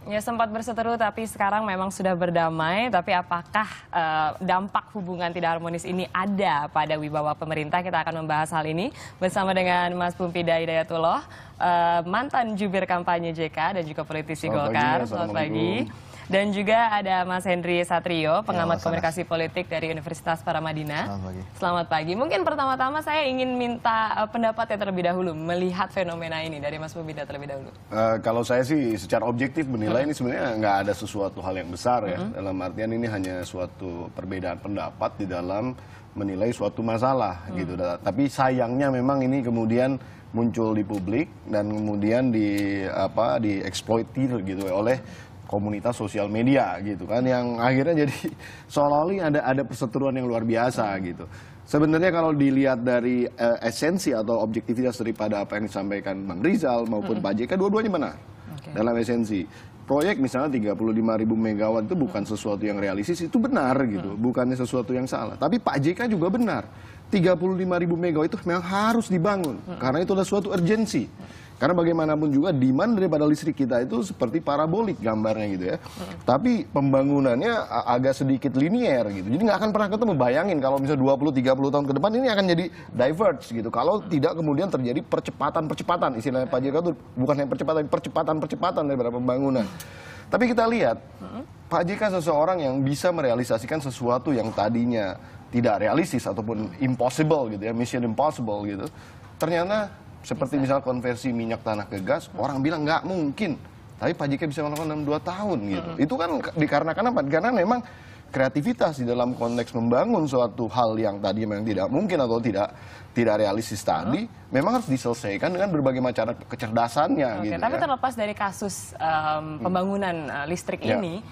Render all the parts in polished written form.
Ya sempat berseteru tapi sekarang memang sudah berdamai. Tapi apakah dampak hubungan tidak harmonis ini ada pada wibawa pemerintah? Kita akan membahas hal ini bersama dengan Mas Pumpida Hidayatullah, mantan jubir kampanye JK dan juga politisi Golkar. Selamat pagi. Dan juga ada Mas Henry Satrio, pengamat komunikasi politik dari Universitas Paramadina. Selamat pagi. Selamat pagi. Mungkin pertama-tama saya ingin minta pendapatnya terlebih dahulu melihat fenomena ini dari Mas Pumpida terlebih dahulu. Kalau saya sih secara objektif menilai ini sebenarnya nggak ada sesuatu hal yang besar ya. Dalam artian ini hanya suatu perbedaan pendapat di dalam menilai suatu masalah gitu. Tapi sayangnya memang ini kemudian muncul di publik dan kemudian dieksploitir gitu oleh komunitas sosial media gitu kan, yang akhirnya jadi seolah-olah ada perseteruan yang luar biasa gitu. Sebenarnya kalau dilihat dari esensi atau objektivitas daripada apa yang disampaikan Bang Rizal maupun Pak JK, dua-duanya benar dalam esensi. Proyek misalnya 35.000 megawatt itu bukan sesuatu yang realistis, itu benar gitu, bukannya sesuatu yang salah. Tapi Pak JK juga benar, 35.000 megawatt itu memang harus dibangun karena itu adalah suatu urgensi. Karena bagaimanapun juga demand daripada listrik kita itu seperti parabolik gambarnya gitu ya. Tapi pembangunannya agak sedikit linier gitu. Jadi nggak akan pernah ketemu. Bayangin kalau misalnya 20-30 tahun ke depan ini akan jadi diverge gitu. Kalau tidak kemudian terjadi percepatan-percepatan. Istilahnya Pak JK itu bukan yang percepatan daripada pembangunan. Tapi kita lihat, Pak JK seseorang yang bisa merealisasikan sesuatu yang tadinya tidak realistis ataupun impossible gitu ya, mission impossible gitu. Ternyata seperti misal konversi minyak tanah ke gas, orang bilang nggak mungkin. Tapi Pak JK bisa melakukan dalam 2 tahun gitu. Itu kan dikarenakan apa? Karena memang kreativitas di dalam konteks membangun suatu hal yang tadi memang tidak mungkin atau tidak realistis tadi, memang harus diselesaikan dengan berbagai macam kecerdasannya gitu. Tapi ya. terlepas dari kasus pembangunan listrik ini,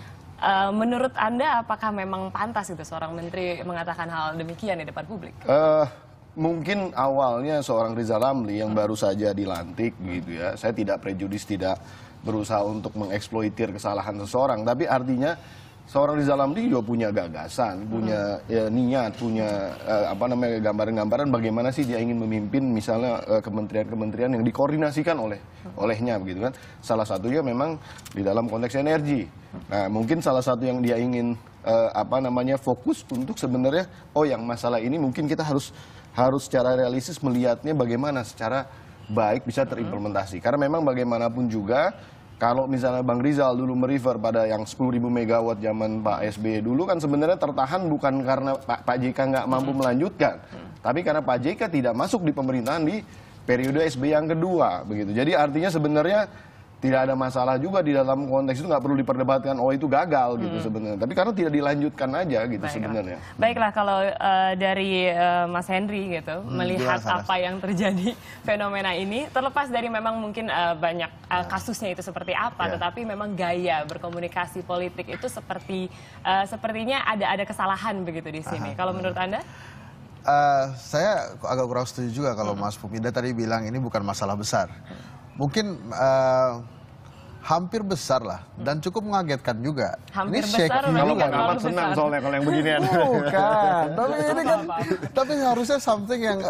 menurut Anda apakah memang pantas gitu seorang menteri mengatakan hal demikian di depan publik? Mungkin awalnya seorang Rizal Ramli yang baru saja dilantik gitu ya, saya tidak prejudis, tidak berusaha untuk mengeksploitir kesalahan seseorang, tapi artinya seorang Rizal Ramli juga punya gagasan, punya niat, punya gambaran-gambaran bagaimana sih dia ingin memimpin misalnya kementerian-kementerian yang dikoordinasikan olehnya begitu kan. Salah satunya memang di dalam konteks energi. Nah, mungkin salah satu yang dia ingin fokus untuk sebenarnya yang masalah ini mungkin kita harus secara realistis melihatnya bagaimana secara baik bisa terimplementasi. Karena memang bagaimanapun juga kalau misalnya Bang Rizal dulu merefer pada yang 10.000 megawatt zaman Pak SBY dulu kan sebenarnya tertahan bukan karena Pak JK nggak mampu melanjutkan, tapi karena Pak JK tidak masuk di pemerintahan di periode SBY yang kedua begitu. Jadi artinya sebenarnya tidak ada masalah juga di dalam konteks itu, nggak perlu diperdebatkan itu gagal gitu sebenarnya. Tapi karena tidak dilanjutkan aja gitu sebenarnya. Baiklah, kalau dari Mas Henry gitu melihat apa yang terjadi fenomena ini, terlepas dari memang mungkin banyak kasusnya itu seperti apa, tetapi memang gaya berkomunikasi politik itu sepertinya ada kesalahan begitu di sini. Kalau menurut Anda? Saya agak kurang setuju juga kalau Mas Pumpida tadi bilang ini bukan masalah besar. Mungkin hampir besar lah dan cukup mengagetkan juga. Hampir ini besar, kalau Bang Ahmad senang soalnya kalau yang beginian. Bukan, tapi ini kan, tapi harusnya something yang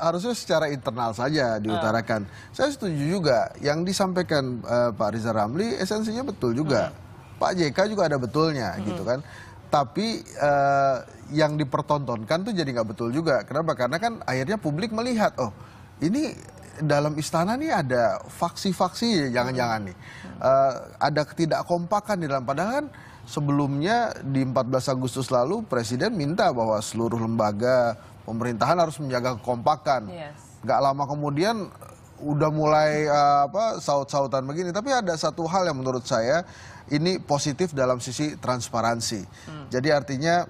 harusnya secara internal saja diutarakan. Saya setuju juga yang disampaikan Pak Rizal Ramli esensinya betul juga. Pak JK juga ada betulnya gitu kan. Tapi yang dipertontonkan tuh jadi nggak betul juga. Kenapa? Karena kan akhirnya publik melihat, ini dalam istana nih ada faksi-faksi jangan-jangan nih. Ada ketidakkompakan di dalam, padahal kan sebelumnya di 14 Agustus lalu Presiden minta bahwa seluruh lembaga pemerintahan harus menjaga kekompakan. Gak lama kemudian udah mulai saut-sautan begini. Tapi ada satu hal yang menurut saya ini positif dalam sisi transparansi. Jadi artinya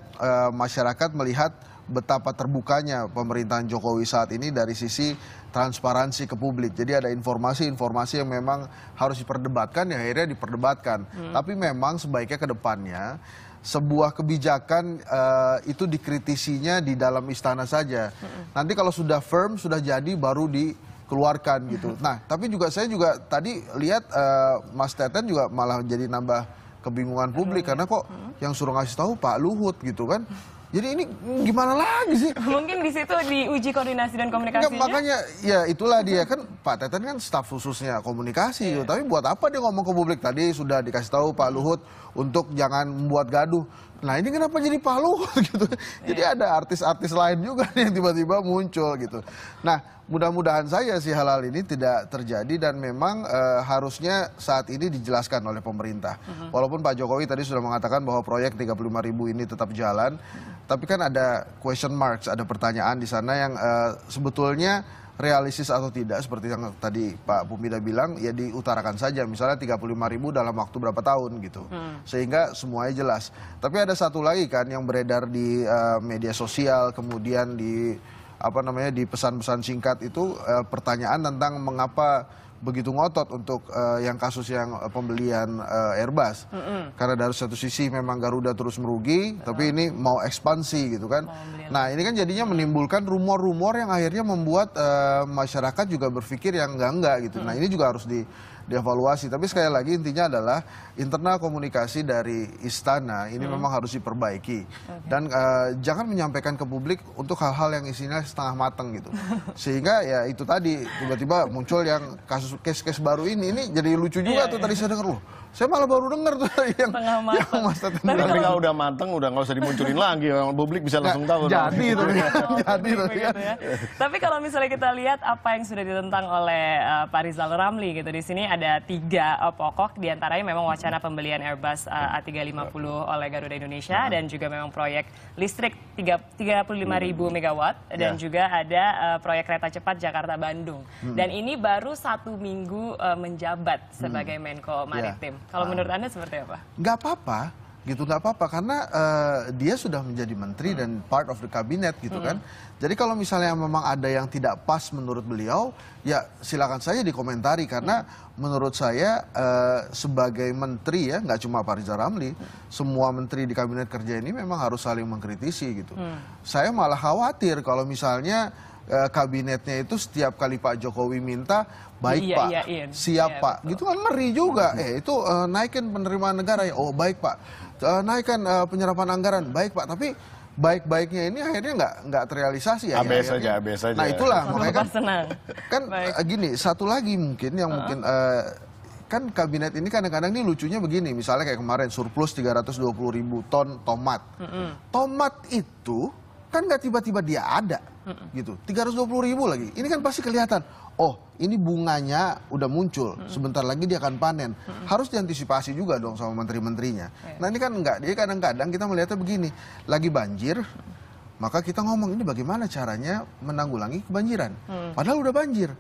masyarakat melihat betapa terbukanya pemerintahan Jokowi saat ini dari sisi transparansi ke publik. Jadi ada informasi-informasi yang memang harus diperdebatkan, ya akhirnya diperdebatkan. Tapi memang sebaiknya ke depannya sebuah kebijakan itu dikritisinya di dalam istana saja. Nanti kalau sudah firm, sudah jadi baru dikeluarkan gitu. Nah, tapi saya juga tadi lihat Mas Teten juga malah jadi nambah kebingungan publik karena kok yang suruh ngasih tahu Pak Luhut gitu kan. Jadi ini gimana lagi sih? Mungkin di situ diuji koordinasi dan Enggak, komunikasinya. makanya ya itulah dia kan Pak Teten kan staf khususnya komunikasi, tapi buat apa dia ngomong ke publik? Tadi sudah dikasih tahu Pak Luhut untuk jangan membuat gaduh. Nah ini kenapa jadi Pak Luhut gitu? Jadi ada artis-artis lain juga nih yang tiba-tiba muncul gitu. Nah mudah-mudahan saya sih hal-hal ini tidak terjadi dan memang harusnya saat ini dijelaskan oleh pemerintah. Walaupun Pak Jokowi tadi sudah mengatakan bahwa proyek 35.000 ini tetap jalan, tapi kan ada question marks, ada pertanyaan di sana yang sebetulnya realistis atau tidak, seperti yang tadi Pak Pumida bilang, ya diutarakan saja, misalnya 35.000 dalam waktu berapa tahun gitu, sehingga semuanya jelas. Tapi ada satu lagi kan yang beredar di media sosial, kemudian di di pesan-pesan singkat itu pertanyaan tentang mengapa begitu ngotot untuk yang kasus yang pembelian Airbus. Karena dari satu sisi memang Garuda terus merugi, tapi ini mau ekspansi gitu kan. Nah ini kan jadinya menimbulkan rumor-rumor yang akhirnya membuat masyarakat juga berpikir yang enggak gitu. Nah ini juga harus dievaluasi. Tapi sekali lagi intinya adalah internal komunikasi dari istana ini memang harus diperbaiki. Dan jangan menyampaikan ke publik untuk hal-hal yang isinya setengah matang gitu. Sehingga ya itu tadi tiba-tiba muncul yang kasus case-case baru ini jadi lucu juga tuh tadi saya dengar loh. Saya malah baru dengar tuh yang Mas Teten bilang. Tapi kalau udah mateng udah nggak usah dimunculin lagi, orang publik bisa langsung tahu. Jadi itu jadi itu ya. Tapi kalau misalnya kita lihat apa yang sudah ditentang oleh Pak Rizal Ramli gitu, di sini ada 3 pokok, diantaranya memang wacana pembelian Airbus A350 oleh Garuda Indonesia dan juga memang proyek listrik 35.000 megawatt dan juga ada proyek kereta cepat Jakarta-Bandung. Dan ini baru 1 minggu menjabat sebagai Menko Maritim. Kalau menurut Anda seperti apa? Nggak apa-apa gitu, nggak apa-apa karena dia sudah menjadi menteri dan part of the cabinet gitu kan. Jadi kalau misalnya memang ada yang tidak pas menurut beliau, ya silakan saja dikomentari karena menurut saya sebagai menteri ya, nggak cuma Pak Rizal Ramli, semua menteri di kabinet kerja ini memang harus saling mengkritisi gitu. Saya malah khawatir kalau misalnya kabinetnya itu setiap kali Pak Jokowi minta baik Pak, siap Pak, gitu kan ngeri juga. Itu naikin penerimaan negara ya, oh baik Pak, naikkan penyerapan anggaran, baik Pak, tapi baik-baiknya ini akhirnya nggak terrealisasi ya. ABS saja. Nah itulah makanya kan gini, satu lagi mungkin yang mungkin kan kabinet ini kadang-kadang ini lucunya begini, misalnya kayak kemarin surplus 320.000 ton tomat. Tomat itu kan nggak tiba-tiba dia ada gitu, 320.000 lagi. Ini kan pasti kelihatan, oh ini bunganya udah muncul, sebentar lagi dia akan panen. Harus diantisipasi juga dong sama menteri-menterinya. Nah ini kan enggak, jadi kadang-kadang kita melihatnya begini, lagi banjir, maka kita ngomong ini bagaimana caranya menanggulangi kebanjiran. Padahal udah banjir.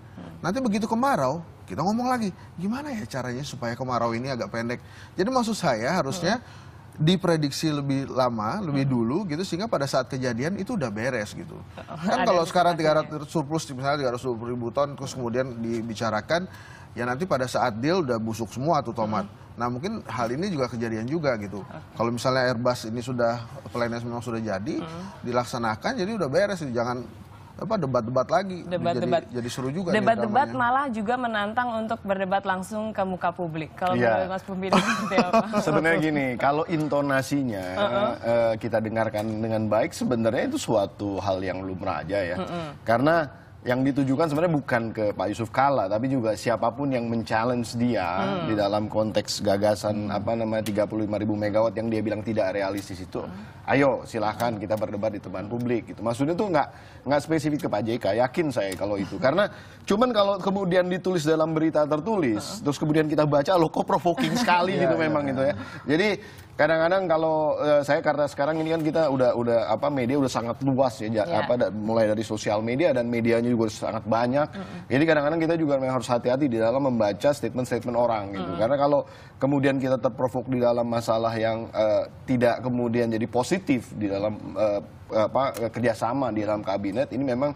Nanti begitu kemarau, kita ngomong lagi, gimana ya caranya supaya kemarau ini agak pendek. Jadi maksud saya harusnya diprediksi lebih lama, lebih dulu gitu sehingga pada saat kejadian itu udah beres gitu. Kan kalau sekarang 300 surplus misalnya 320.000 ton terus kemudian dibicarakan ya nanti pada saat deal udah busuk semua tuh tomat. Nah mungkin hal ini juga kejadian juga gitu. Kalau misalnya Airbus ini sudah plannya memang sudah jadi dilaksanakan jadi udah beres gitu. Jangan debat-debat lagi, jadi seru juga. Debat-debat malah juga menantang untuk berdebat langsung ke muka publik. Kalau menurut Mas Pumida seperti apa? Sebenarnya gini, kalau intonasinya kita dengarkan dengan baik, sebenarnya itu suatu hal yang lumrah aja ya. Karena yang ditujukan sebenarnya bukan ke Pak Yusuf Kalla, tapi juga siapapun yang men-challenge dia di dalam konteks gagasan 35.000 megawatt yang dia bilang tidak realistis itu. Ayo silahkan kita berdebat di depan publik gitu. Maksudnya tuh nggak spesifik ke Pak JK, yakin saya kalau itu. Karena cuman kalau kemudian ditulis dalam berita tertulis, terus kemudian kita baca, loh kok provoking sekali gitu memang gitu ya. Jadi kadang-kadang kalau saya karena sekarang ini kan kita udah media udah sangat luas ya, mulai dari sosial media dan medianya juga sangat banyak. Jadi kadang-kadang kita juga memang harus hati-hati di dalam membaca statement-statement orang gitu. Karena kalau kemudian kita terprovok di dalam masalah yang tidak kemudian jadi positif di dalam kerjasama di dalam kabinet, ini memang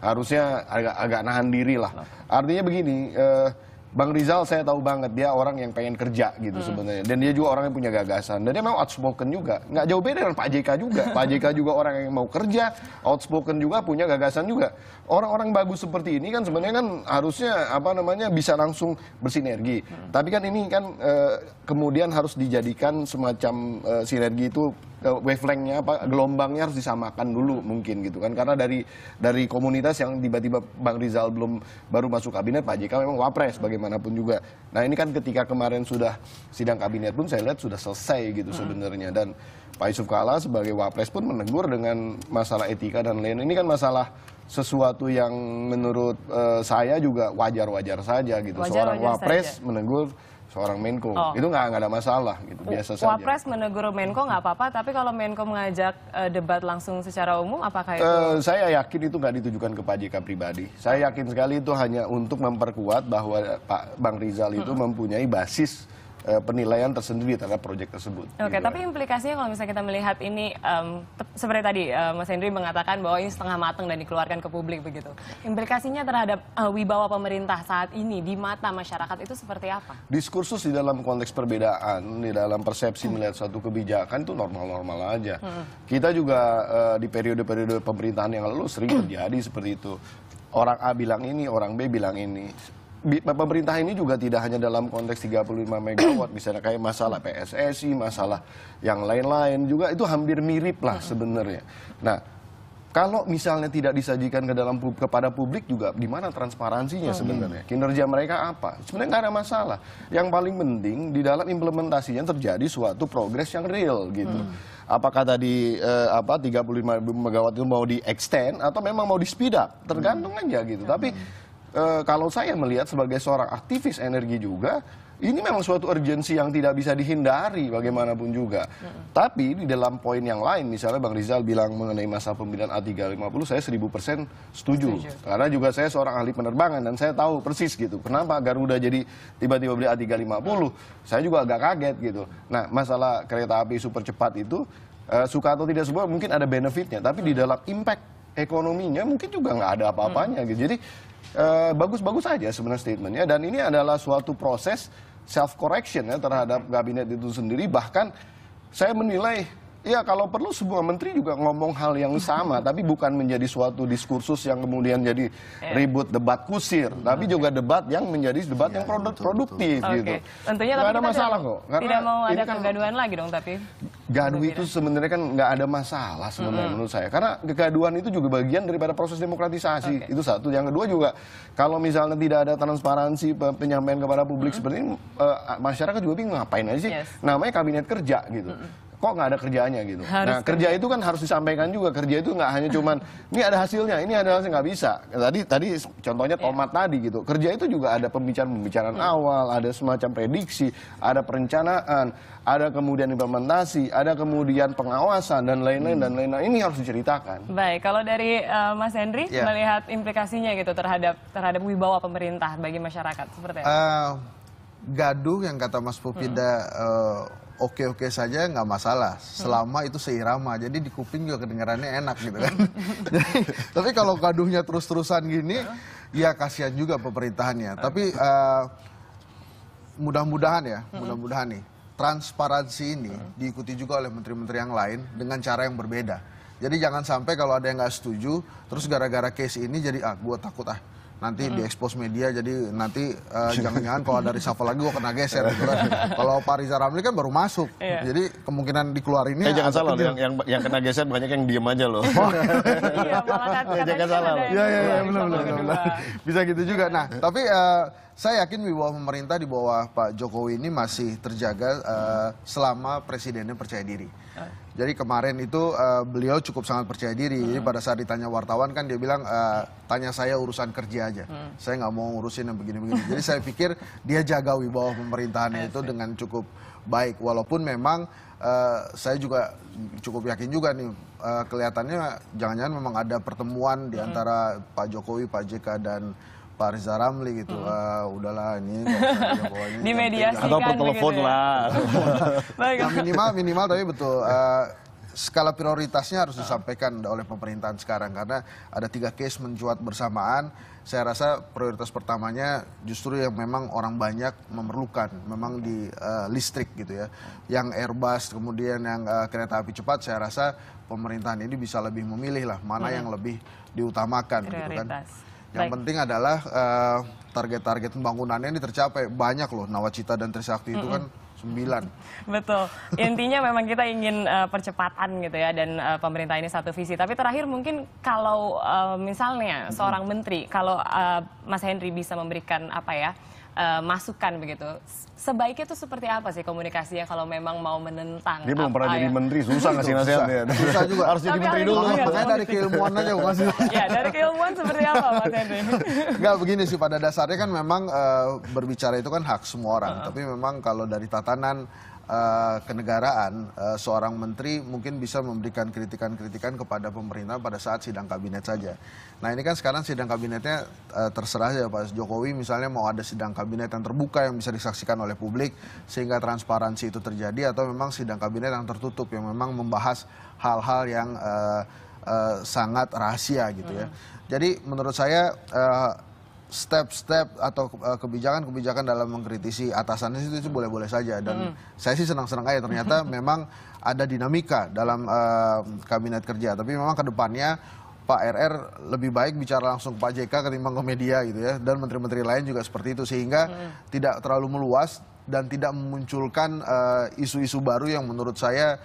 harusnya agak nahan diri lah. Artinya begini. Bang Rizal saya tahu banget dia orang yang pengen kerja gitu sebenarnya, dan dia juga orang yang punya gagasan dan dia memang outspoken juga, nggak jauh beda dengan Pak JK juga. Pak JK juga orang yang mau kerja, outspoken juga, punya gagasan juga. Orang-orang bagus seperti ini kan sebenarnya kan harusnya bisa langsung bersinergi. Tapi kan ini kan kemudian harus dijadikan semacam sinergi itu wavelength-nya gelombangnya harus disamakan dulu mungkin gitu kan, karena dari komunitas yang tiba-tiba Bang Rizal baru masuk kabinet, Pak JK memang wapres bagaimanapun juga. Nah ini kan ketika kemarin sudah sidang kabinet pun saya lihat sudah selesai gitu sebenarnya, dan Pak Yusuf Kalla sebagai wapres pun menegur dengan masalah etika dan lain. Ini kan masalah sesuatu yang menurut saya juga wajar-wajar saja gitu. Seorang wapres menegur seorang Menko, itu nggak ada masalah gitu, biasa saja. Wapres menegur Menko nggak apa-apa, tapi kalau Menko mengajak debat langsung secara umum, apakah itu? Saya yakin itu nggak ditujukan ke Pak JK pribadi. Saya yakin sekali itu hanya untuk memperkuat bahwa Pak Bang Rizal itu mempunyai basis penilaian tersendiri terhadap proyek tersebut. Oke, tapi implikasinya kalau misalnya kita melihat ini, seperti tadi Mas Henry mengatakan bahwa ini setengah matang dan dikeluarkan ke publik begitu. Implikasinya terhadap wibawa pemerintah saat ini di mata masyarakat itu seperti apa? Diskursus di dalam konteks perbedaan, di dalam persepsi melihat suatu kebijakan itu normal-normal aja. Kita juga di periode-periode pemerintahan yang lalu sering terjadi seperti itu. Orang A bilang ini, orang B bilang ini. Pemerintah ini juga tidak hanya dalam konteks 35 megawatt, misalnya kayak masalah PSSI, masalah yang lain-lain juga itu hampir mirip lah sebenarnya. Nah, kalau misalnya tidak disajikan kepada publik juga, gimana transparansinya sebenarnya? Kinerja mereka apa? Sebenarnya nggak ada masalah. Yang paling penting di dalam implementasinya terjadi suatu progres yang real gitu. Apakah tadi 35 megawatt itu mau di-extend atau memang mau di-speed up? Tergantung aja gitu. Tapi kalau saya melihat sebagai seorang aktivis energi juga, ini memang suatu urgensi yang tidak bisa dihindari bagaimanapun juga. Tapi di dalam poin yang lain, misalnya Bang Rizal bilang mengenai masa pembinaan A350, saya 1000% setuju. Karena juga saya seorang ahli penerbangan dan saya tahu persis gitu. Kenapa Garuda jadi tiba-tiba beli A350, saya juga agak kaget gitu. Nah, masalah kereta api super cepat itu, suka atau tidak semua mungkin ada benefitnya, tapi di dalam impact ekonominya mungkin juga nggak ada apa-apanya gitu. Jadi bagus-bagus aja sebenarnya statementnya, dan ini adalah suatu proses self correction ya terhadap kabinet itu sendiri. Bahkan saya menilai ya kalau perlu semua menteri juga ngomong hal yang sama, tapi bukan menjadi suatu diskursus yang kemudian jadi ribut debat kusir, tapi juga debat yang menjadi debat yang produktif gitu. Tentunya nggak ada masalah kok. Tidak mau ada kegaduhan lagi dong, tapi gaduh itu sebenarnya kan nggak ada masalah sebenarnya menurut saya, karena kegaduhan itu juga bagian daripada proses demokratisasi. Itu satu. Yang kedua juga kalau misalnya tidak ada transparansi penyampaian kepada publik seperti ini, masyarakat juga bingung ngapain aja sih. Namanya kabinet kerja gitu. Kok nggak ada kerjanya gitu. Nah, kerja itu kan harus disampaikan juga. Kerja itu nggak hanya cuman ini ada hasilnya, ini ada hasilnya, nggak bisa. Tadi contohnya tomat tadi gitu. Kerja itu juga ada pembicaraan awal, ada semacam prediksi, ada perencanaan, ada kemudian implementasi, ada kemudian pengawasan dan lain-lain dan lain-lain. Ini harus diceritakan. Baik, kalau dari Mas Henry melihat implikasinya gitu terhadap wibawa pemerintah bagi masyarakat seperti apa? Gaduh yang kata Mas Pupida oke-oke saja nggak masalah selama itu seirama, jadi di kuping juga kedengarannya enak gitu kan. Tapi kalau gaduhnya terus-terusan gini ya kasihan juga pemerintahannya. Tapi mudah-mudahan nih transparansi ini diikuti juga oleh menteri-menteri yang lain dengan cara yang berbeda. Jadi jangan sampai kalau ada yang nggak setuju terus gara-gara case ini jadi gue takut nanti diekspos media, jadi nanti jangan-jangan kalau ada reshuffle lagi gue kena geser gitu kan. Kalau Pak Rizal Ramli kan baru masuk, jadi kemungkinan dikeluarinnya jangan salah, yang kena geser banyak yang diem aja loh. Iya, malah jangan salah. Iya, benar. Bisa gitu juga. Nah, tapi saya yakin wibawa pemerintah di bawah Pak Jokowi ini masih terjaga selama presidennya percaya diri. Jadi kemarin itu beliau cukup sangat percaya diri. Jadi pada saat ditanya wartawan kan dia bilang, tanya saya urusan kerja aja. Saya nggak mau ngurusin yang begini-begini. Jadi saya pikir dia jaga wibawa pemerintahannya itu dengan cukup baik. Walaupun memang saya juga cukup yakin juga nih, kelihatannya jangan-jangan memang ada pertemuan di antara Pak Jokowi, Pak JK dan Pak Rizal Ramli gitu. Udahlah ini di mediasi atau per telepon gitu lah. Nah, minimal tapi betul skala prioritasnya harus disampaikan oleh pemerintahan sekarang, karena ada 3 case mencuat bersamaan. Saya rasa prioritas pertamanya justru yang memang orang banyak memerlukan, memang di listrik gitu ya. Yang Airbus, kemudian yang kereta api cepat, saya rasa pemerintahan ini bisa lebih memilih lah mana yang lebih diutamakan gitu kan. Yang penting adalah target-target pembangunannya ini tercapai. Banyak loh, Nawacita dan Trisakti itu kan Betul. Intinya memang kita ingin percepatan gitu ya, dan pemerintah ini satu visi. Tapi terakhir mungkin kalau misalnya seorang menteri, kalau Mas Henry bisa memberikan apa ya, masukan begitu, sebaiknya itu seperti apa sih komunikasinya kalau memang mau menentang? Dia belum pernah jadi menteri, susah ngasih Susah. nasihatnya. Susah juga. Harus jadi Tapi menteri harus dulu. dilihat. Saya dari keilmuan aja bukan sih. Ya, dari keilmuan seperti apa Mas Henry? Enggak, begini sih, pada dasarnya kan memang berbicara itu kan hak semua orang. Tapi memang kalau dari tatanan kenegaraan, seorang menteri mungkin bisa memberikan kritikan-kritikan kepada pemerintah pada saat sidang kabinet saja. Nah ini kan sekarang sidang kabinetnya terserah ya Pak Jokowi, misalnya mau ada sidang kabinet yang terbuka yang bisa disaksikan oleh publik sehingga transparansi itu terjadi, atau memang sidang kabinet yang tertutup yang memang membahas hal-hal yang sangat rahasia gitu ya. Jadi menurut saya step-step atau kebijakan-kebijakan dalam mengkritisi atasannya itu boleh-boleh saja, dan saya sih senang-senang aja ternyata memang ada dinamika dalam kabinet kerja. Tapi memang ke depannya Pak RR lebih baik bicara langsung ke Pak JK ketimbang ke media gitu ya, dan menteri-menteri lain juga seperti itu, sehingga tidak terlalu meluas dan tidak memunculkan isu-isu baru yang menurut saya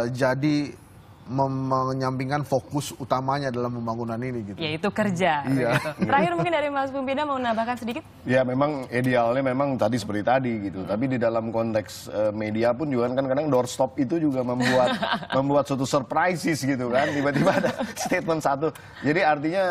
jadi menyampingkan fokus utamanya dalam pembangunan ini gitu. Yaitu kerja. Iya. Begitu. Terakhir mungkin dari Mas Pumpida mau menambahkan sedikit? Ya memang idealnya memang tadi seperti tadi gitu. Tapi di dalam konteks media pun juga kan kadang doorstop itu juga membuat suatu surprises gitu kan. Tiba-tiba ada statement satu. Jadi artinya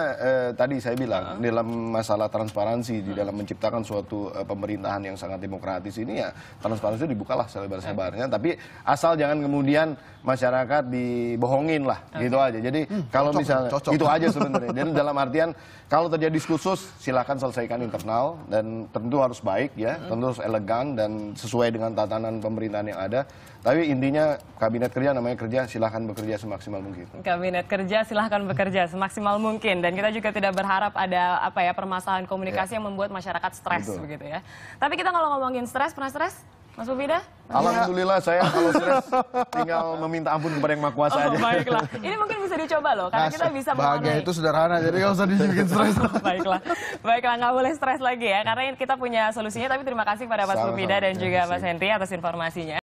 tadi saya bilang dalam masalah transparansi, di dalam menciptakan suatu pemerintahan yang sangat demokratis ini, ya transparansi itu dibukalah selebar-lebarnya. Tapi asal jangan kemudian masyarakat dibohongin lah, gitu aja. Jadi kalau misalnya itu aja sebenarnya. Dan dalam artian kalau terjadi diskursus silakan selesaikan internal, dan tentu harus baik ya, tentu harus elegan dan sesuai dengan tatanan pemerintahan yang ada. Tapi intinya kabinet kerja namanya kerja, silakan bekerja semaksimal mungkin. Kabinet kerja silahkan bekerja semaksimal mungkin, dan kita juga tidak berharap ada apa ya permasalahan komunikasi yang membuat masyarakat stres begitu ya. Tapi kita kalau ngomongin stres, pernah stres? Mas Pumpida? Alhamdulillah saya kalau stres tinggal meminta ampun kepada Yang Maha Kuasa aja. Baiklah. Ini mungkin bisa dicoba loh, karena kita bisa bahagia itu sederhana, jadi nggak usah dibikin stres. Baiklah, nggak boleh stres lagi ya, karena kita punya solusinya. Tapi terima kasih kepada Mas Pumpida dan juga Mas Henry atas informasinya.